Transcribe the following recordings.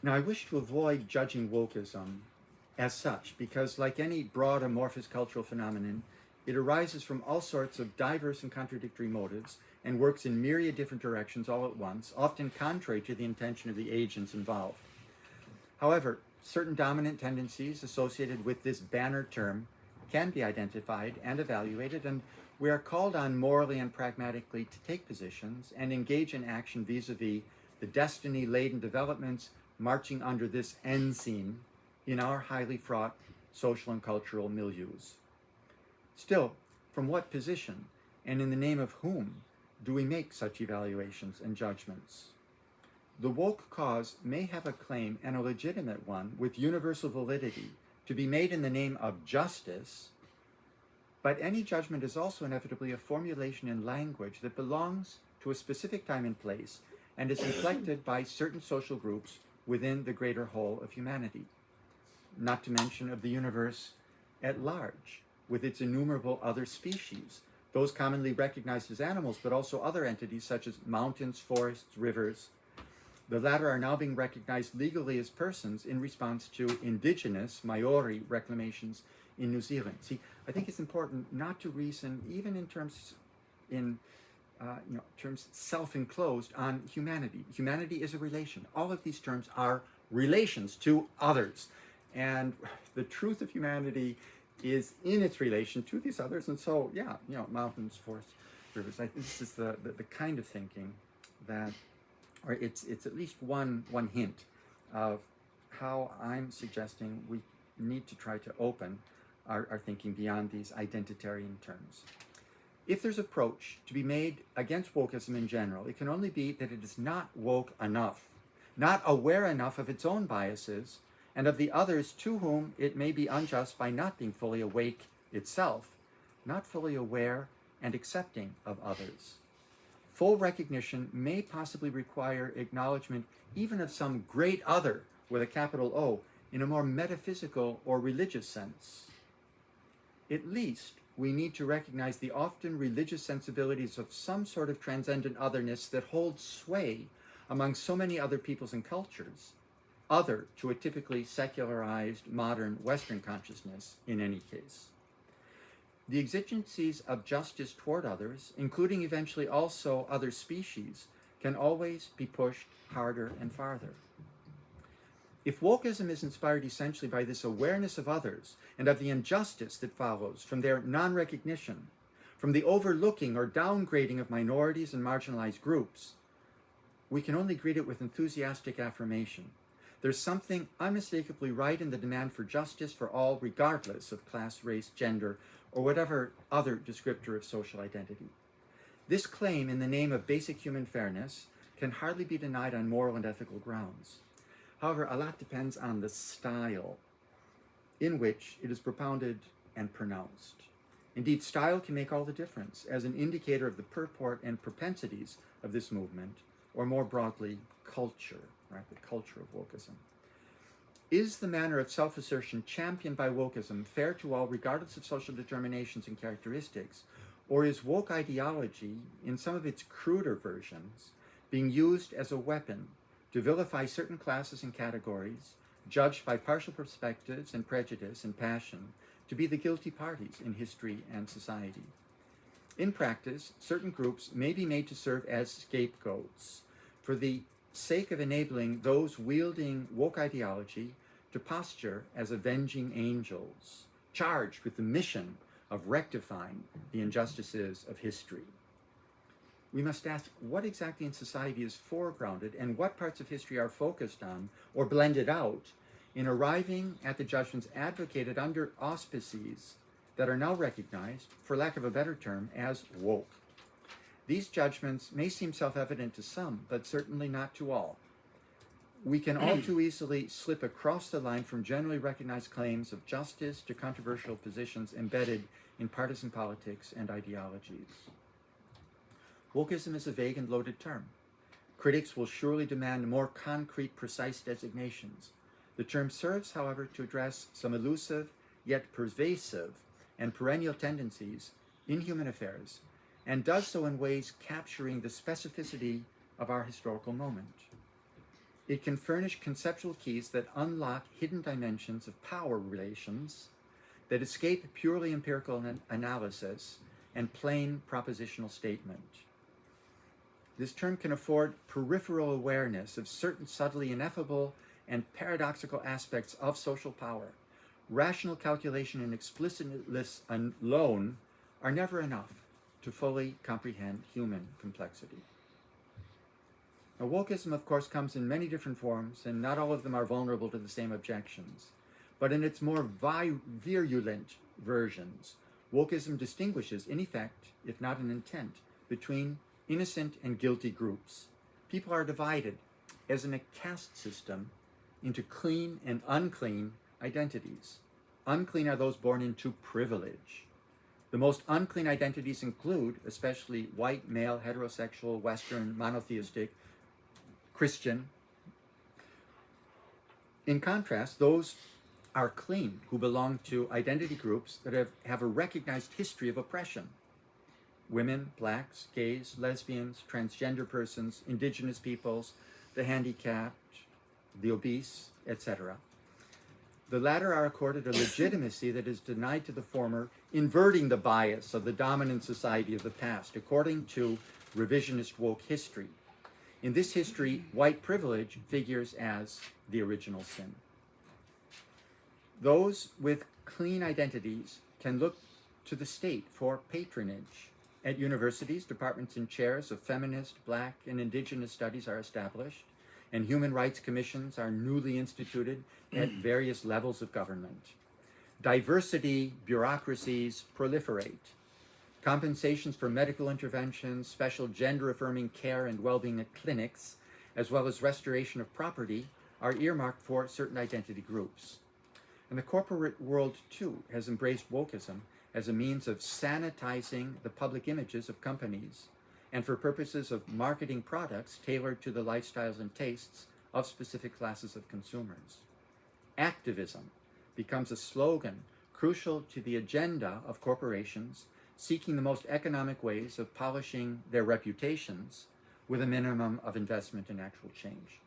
Now, I wish to avoid judging wokeism as such because, like any broad amorphous cultural phenomenon, it arises from all sorts of diverse and contradictory motives and works in myriad different directions all at once, often contrary to the intention of the agents involved. However, certain dominant tendencies associated with this banner term can be identified and evaluated, and we are called on morally and pragmatically to take positions and engage in action vis-a-vis the destiny-laden developments marching under this ensign in our highly fraught social and cultural milieus. Still, from what position and in the name of whom do we make such evaluations and judgments? The woke cause may have a claim, and a legitimate one, with universal validity, to be made in the name of justice, but any judgment is also inevitably a formulation in language that belongs to a specific time and place and is reflected by certain social groups within the greater whole of humanity, not to mention of the universe at large, with its innumerable other species, those commonly recognized as animals, but also other entities such as mountains, forests, rivers. The latter are now being recognized legally as persons in response to indigenous Maori reclamations in New Zealand. See, I think it's important not to reason, even in terms terms self-enclosed, on humanity. Humanity is a relation. All of these terms are relations to others, and the truth of humanity is in its relation to these others. And so, yeah, mountains, forests, rivers. This is the kind of thinking that, or it's at least one hint of how I'm suggesting we need to try to open our thinking beyond these identitarian terms. If there's approach to be made against wokeism in general, it can only be that it is not woke enough, not aware enough of its own biases and of the others to whom it may be unjust by not being fully awake itself, not fully aware and accepting of others. Full recognition may possibly require acknowledgement even of some great other with a capital O in a more metaphysical or religious sense. At least we need to recognize the often religious sensibilities of some sort of transcendent otherness that hold sway among so many other peoples and cultures, other to a typically secularized modern Western consciousness in any case. The exigencies of justice toward others, including eventually also other species, can always be pushed harder and farther. If wokeism is inspired essentially by this awareness of others and of the injustice that follows from their non-recognition, from the overlooking or downgrading of minorities and marginalized groups, we can only greet it with enthusiastic affirmation. There's something unmistakably right in the demand for justice for all, regardless of class, race, gender, or whatever other descriptor of social identity. This claim in the name of basic human fairness can hardly be denied on moral and ethical grounds. However, a lot depends on the style in which it is propounded and pronounced. Indeed, style can make all the difference as an indicator of the purport and propensities of this movement, or more broadly, culture, right? The culture of wokeism. Is the manner of self-assertion championed by wokeism fair to all regardless of social determinations and characteristics, or is woke ideology, in some of its cruder versions, being used as a weapon to vilify certain classes and categories, judged by partial perspectives and prejudice and passion, to be the guilty parties in history and society? In practice, certain groups may be made to serve as scapegoats for the sake of enabling those wielding woke ideology to posture as avenging angels, charged with the mission of rectifying the injustices of history. We must ask what exactly in society is foregrounded and what parts of history are focused on or blended out in arriving at the judgments advocated under auspices that are now recognized, for lack of a better term, as woke. These judgments may seem self-evident to some, but certainly not to all. We can all too easily slip across the line from generally recognized claims of justice to controversial positions embedded in partisan politics and ideologies. Wokeism is a vague and loaded term. Critics will surely demand more concrete, precise designations. The term serves, however, to address some elusive, yet pervasive and perennial tendencies in human affairs, and does so in ways capturing the specificity of our historical moment. It can furnish conceptual keys that unlock hidden dimensions of power relations that escape purely empirical analysis and plain propositional statement. This term can afford peripheral awareness of certain subtly ineffable and paradoxical aspects of social power. Rational calculation and explicitness alone are never enough to fully comprehend human complexity. Now, wokeism, of course, comes in many different forms, and not all of them are vulnerable to the same objections. But in its more virulent versions, wokeism distinguishes, in effect, if not in intent, between innocent and guilty groups. People are divided, as in a caste system, into clean and unclean identities. Unclean are those born into privilege. The most unclean identities include, especially white, male, heterosexual, Western, monotheistic, Christian. In contrast, those are clean who belong to identity groups that have a recognized history of oppression. Women, blacks, gays, lesbians, transgender persons, indigenous peoples, the handicapped, the obese, etc. The latter are accorded a legitimacy that is denied to the former, inverting the bias of the dominant society of the past, according to revisionist woke history. In this history, white privilege figures as the original sin. Those with clean identities can look to the state for patronage. At universities, departments and chairs of feminist, black, and indigenous studies are established, and human rights commissions are newly instituted at various levels of government. Diversity bureaucracies proliferate. Compensations for medical interventions, special gender-affirming care and well-being at clinics, as well as restoration of property, are earmarked for certain identity groups. And the corporate world, too, has embraced wokeism as a means of sanitizing the public images of companies and for purposes of marketing products tailored to the lifestyles and tastes of specific classes of consumers. Activism becomes a slogan crucial to the agenda of corporations seeking the most economic ways of polishing their reputations with a minimum of investment in actual change.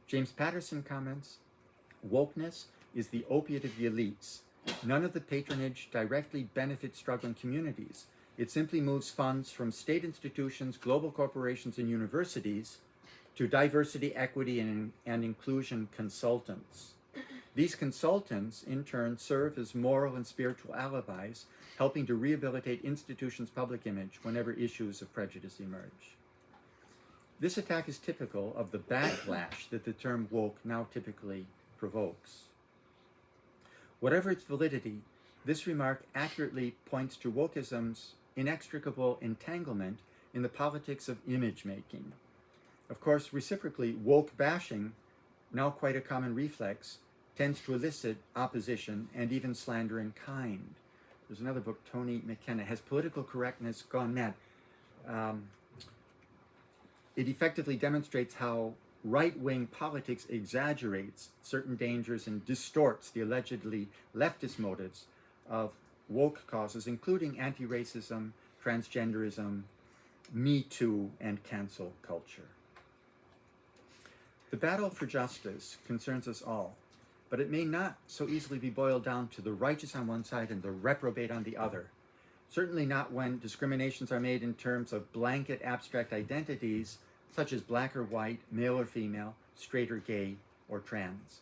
James Patterson comments, wokeness is the opiate of the elites. None of the patronage directly benefits struggling communities. It simply moves funds from state institutions, global corporations, and universities to diversity, equity, and inclusion consultants. These consultants, in turn, serve as moral and spiritual alibis, helping to rehabilitate institutions' public image whenever issues of prejudice emerge. This attack is typical of the backlash that the term woke now typically provokes. Whatever its validity, this remark accurately points to wokeism's inextricable entanglement in the politics of image making. Of course, reciprocally, woke bashing, now quite a common reflex, tends to elicit opposition and even slander in kind. There's another book, Tony McKenna, Has Political Correctness Gone Mad? It effectively demonstrates how right-wing politics exaggerates certain dangers and distorts the allegedly leftist motives of woke causes, including anti-racism, transgenderism, Me Too, and cancel culture. The battle for justice concerns us all, but it may not so easily be boiled down to the righteous on one side and the reprobate on the other. Certainly not when discriminations are made in terms of blanket abstract identities such as black or white, male or female, straight or gay, or trans.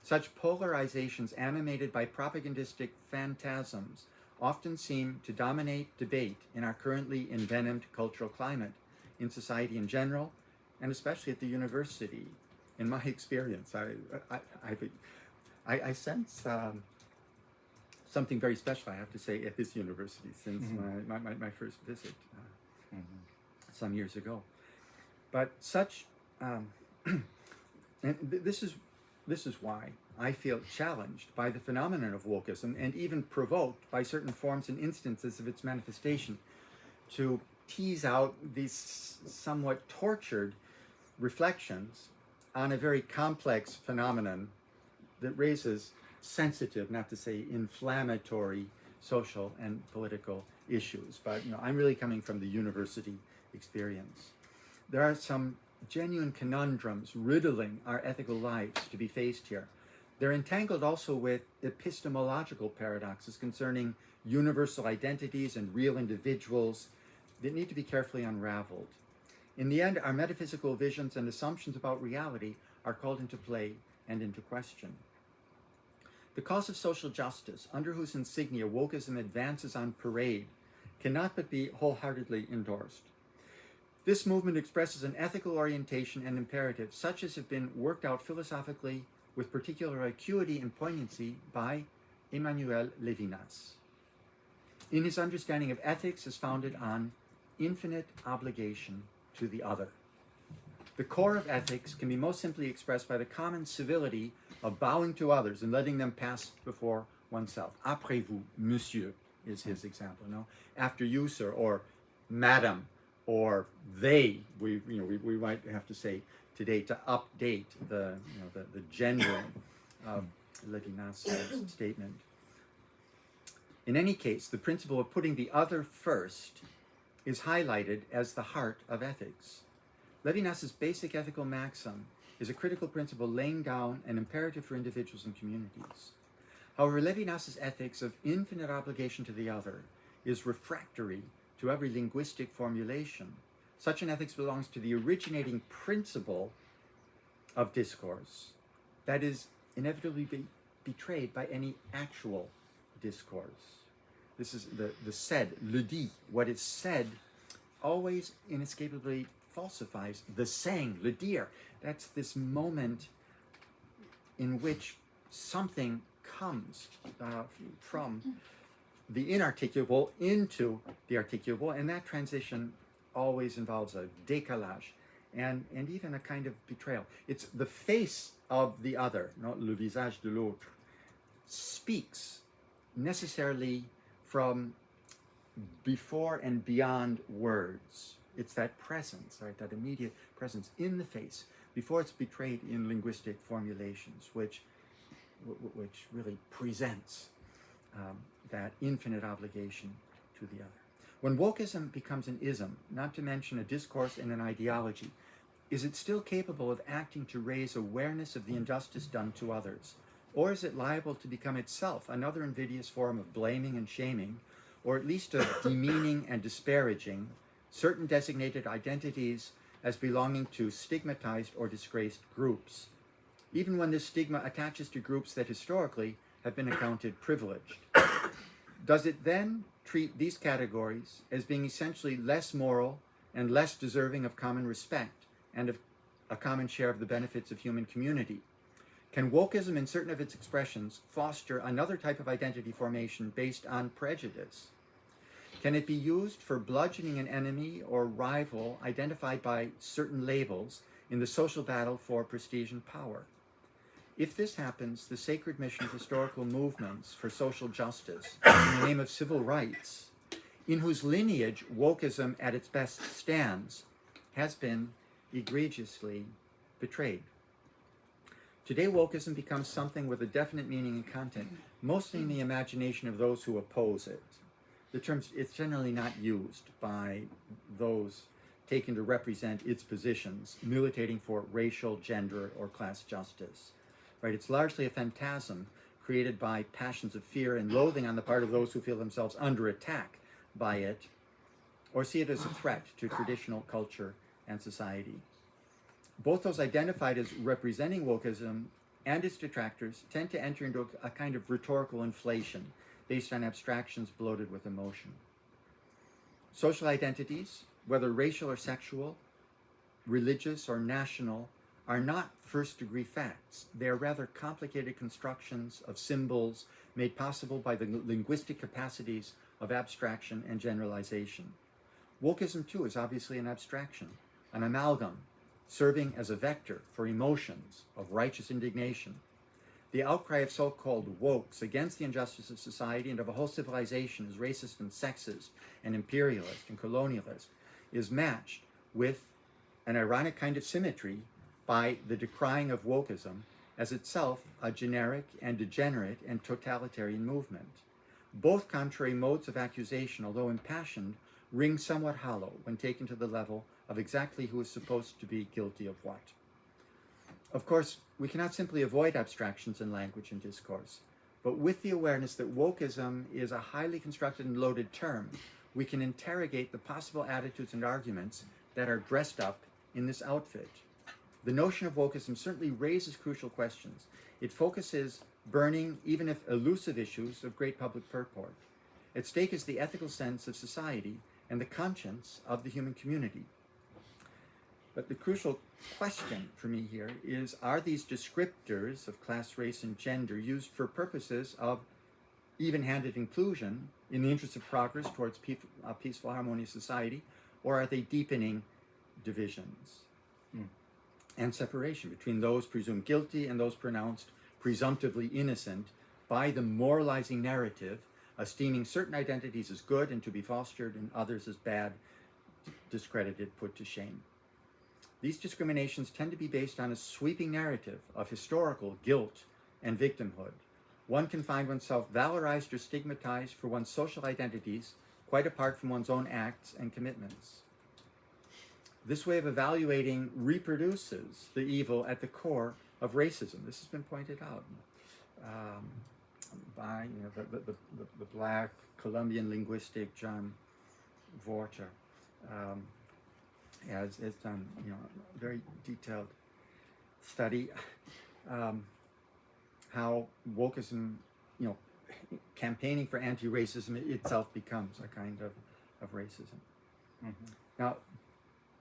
Such polarizations animated by propagandistic phantasms often seem to dominate debate in our currently envenomed cultural climate, in society in general, and especially at the university. In my experience, I sense something very special, I have to say, at this university since my first visit some years ago. But such, and this is why I feel challenged by the phenomenon of wokeism and even provoked by certain forms and instances of its manifestation to tease out these somewhat tortured reflections on a very complex phenomenon that raises sensitive, not to say inflammatory, social and political issues. But I'm really coming from the university experience. There are some genuine conundrums riddling our ethical lives to be faced here. They're entangled also with epistemological paradoxes concerning universal identities and real individuals that need to be carefully unraveled. In the end, our metaphysical visions and assumptions about reality are called into play and into question. The cause of social justice, under whose insignia wokeism advances on parade, cannot but be wholeheartedly endorsed. This movement expresses an ethical orientation and imperative such as have been worked out philosophically with particular acuity and poignancy by Emmanuel Levinas. In his understanding of ethics is founded on infinite obligation to the other. The core of ethics can be most simply expressed by the common civility of bowing to others and letting them pass before oneself. Après vous, monsieur, is his example. No? After you, sir, or madam, or they. We might have to say today to update the gendering of Levinas' statement. In any case, the principle of putting the other first is highlighted as the heart of ethics. Levinas' basic ethical maxim is a critical principle laying down an imperative for individuals and communities. However, Levinas' ethics of infinite obligation to the other is refractory to every linguistic formulation. Such an ethics belongs to the originating principle of discourse that is inevitably betrayed by any actual discourse. This is the said, le dit, what is said always inescapably falsifies the saying, le dire. That's this moment in which something comes from the inarticulable into the articulable, and that transition always involves a décalage and even a kind of betrayal. It's the face of the other, no? Le visage de l'autre, speaks necessarily from before and beyond words. It's that presence, right? That immediate presence in the face before it's betrayed in linguistic formulations, which really presents that infinite obligation to the other. When wokeism becomes an ism, not to mention a discourse and an ideology, is it still capable of acting to raise awareness of the injustice done to others? Or is it liable to become itself another invidious form of blaming and shaming, or at least of demeaning and disparaging certain designated identities as belonging to stigmatized or disgraced groups, even when this stigma attaches to groups that historically have been accounted privileged? Does it then treat these categories as being essentially less moral and less deserving of common respect and of a common share of the benefits of human community? Can wokeism in certain of its expressions foster another type of identity formation based on prejudice? Can it be used for bludgeoning an enemy or rival identified by certain labels in the social battle for prestige and power? If this happens, the sacred mission of historical movements for social justice in the name of civil rights, in whose lineage wokeism at its best stands, has been egregiously betrayed. Today, wokeism becomes something with a definite meaning and content, mostly in the imagination of those who oppose it. The term, it's generally not used by those taken to represent its positions, militating for racial, gender, or class justice. Right? It's largely a phantasm created by passions of fear and loathing on the part of those who feel themselves under attack by it, or see it as a threat to traditional culture and society. Both those identified as representing wokeism and its detractors tend to enter into a kind of rhetorical inflation based on abstractions bloated with emotion. Social identities, whether racial or sexual, religious or national, are not first-degree facts. They are rather complicated constructions of symbols made possible by the linguistic capacities of abstraction and generalization. Wokeism, too, is obviously an abstraction, an amalgam, serving as a vector for emotions of righteous indignation. The outcry of so-called wokes against the injustice of society and of a whole civilization as racist and sexist and imperialist and colonialist is matched with an ironic kind of symmetry by the decrying of wokeism as itself a generic and degenerate and totalitarian movement. Both contrary modes of accusation, although impassioned, ring somewhat hollow when taken to the level of exactly who is supposed to be guilty of what. Of course, we cannot simply avoid abstractions in language and discourse, but with the awareness that wokeism is a highly constructed and loaded term, we can interrogate the possible attitudes and arguments that are dressed up in this outfit. The notion of wokeism certainly raises crucial questions. It focuses burning, even if elusive, issues of great public purport. At stake is the ethical sense of society and the conscience of the human community. But the crucial question for me here is, are these descriptors of class, race, and gender used for purposes of even-handed inclusion in the interest of progress towards a peaceful, harmonious society, or are they deepening divisions and separation between those presumed guilty and those pronounced presumptively innocent by the moralizing narrative, esteeming certain identities as good and to be fostered and others as bad, discredited, put to shame? These discriminations tend to be based on a sweeping narrative of historical guilt and victimhood. One can find oneself valorized or stigmatized for one's social identities, quite apart from one's own acts and commitments. This way of evaluating reproduces the evil at the core of racism. This has been pointed out by the Black Colombian linguistic John Vorter. Has done a very detailed study how wokeism, campaigning for anti-racism itself becomes a kind of racism. Now,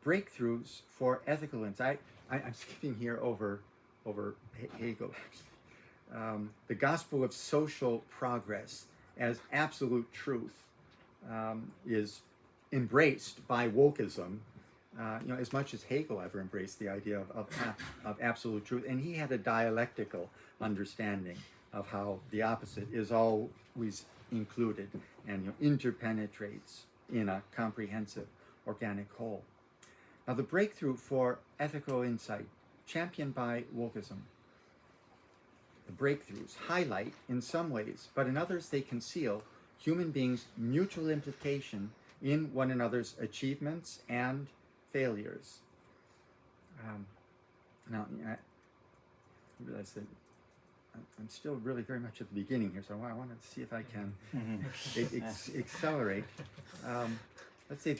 breakthroughs for ethical insight. I'm skipping here over Hegel. The gospel of social progress as absolute truth is embraced by wokeism. As much as Hegel ever embraced the idea of absolute truth, and he had a dialectical understanding of how the opposite is always included and interpenetrates in a comprehensive organic whole. Now, the breakthrough for ethical insight championed by wokeism, the breakthroughs highlight in some ways, but in others they conceal, human beings' mutual implication in one another's achievements and failures. Now, I realize that I'm still really very much at the beginning here, so I want to see if I can accelerate. Let's say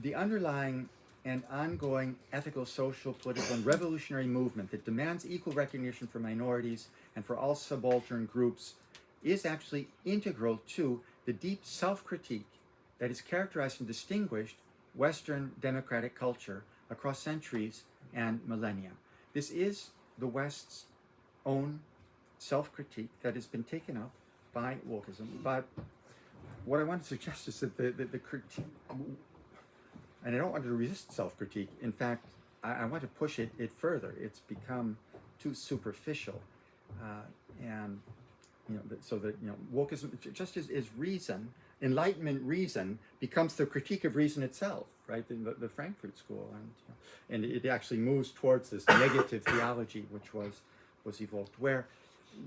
the underlying and ongoing ethical, social, political, and revolutionary movement that demands equal recognition for minorities and for all subaltern groups is actually integral to the deep self-critique that has characterized and distinguished Western democratic culture across centuries and millennia. This is the West's own self-critique that has been taken up by wokeism. But what I want to suggest is that the critique, and I don't want to resist self-critique. In fact, I want to push it further. It's become too superficial, and so that wokeism, just as reason, Enlightenment reason becomes the critique of reason itself, right? The Frankfurt School, and it actually moves towards this negative theology, which was evoked, where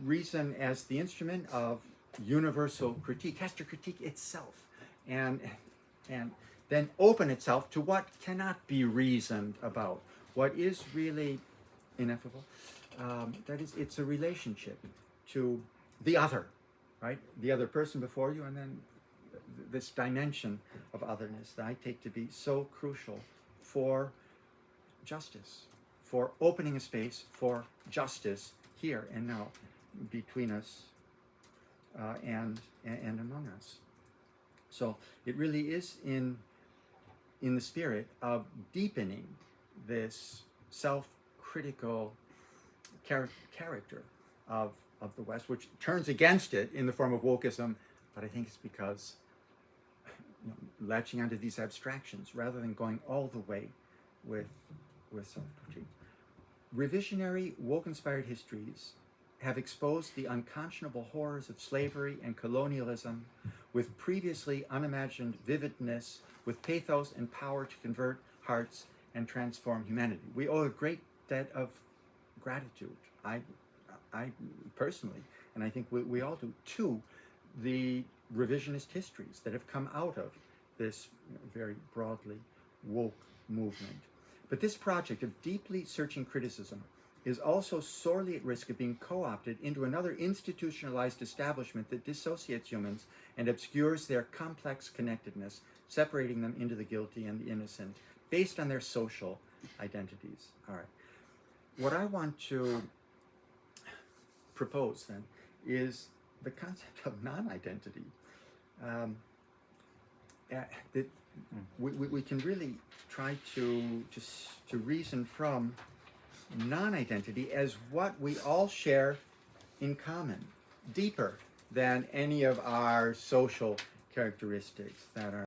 reason as the instrument of universal critique has to critique itself, and then open itself to what cannot be reasoned about, what is really ineffable. That is, it's a relationship to the other, right? The other person before you, and then this dimension of otherness that I take to be so crucial for justice, for opening a space for justice here and now between us and among us. So it really is in the spirit of deepening this self-critical character of the West, which turns against it in the form of wokeism, but I think it's because latching onto these abstractions rather than going all the way with self-critique. Revisionary, woke-inspired histories have exposed the unconscionable horrors of slavery and colonialism with previously unimagined vividness, with pathos and power to convert hearts and transform humanity. We owe a great debt of gratitude, I personally, and I think we all do, to the revisionist histories that have come out of this very broadly woke movement. But this project of deeply searching criticism is also sorely at risk of being co-opted into another institutionalized establishment that dissociates humans and obscures their complex connectedness, separating them into the guilty and the innocent based on their social identities. All right. What I want to propose then is the concept of non-identity. That we can really try to reason from non-identity as what we all share in common, deeper than any of our social characteristics that are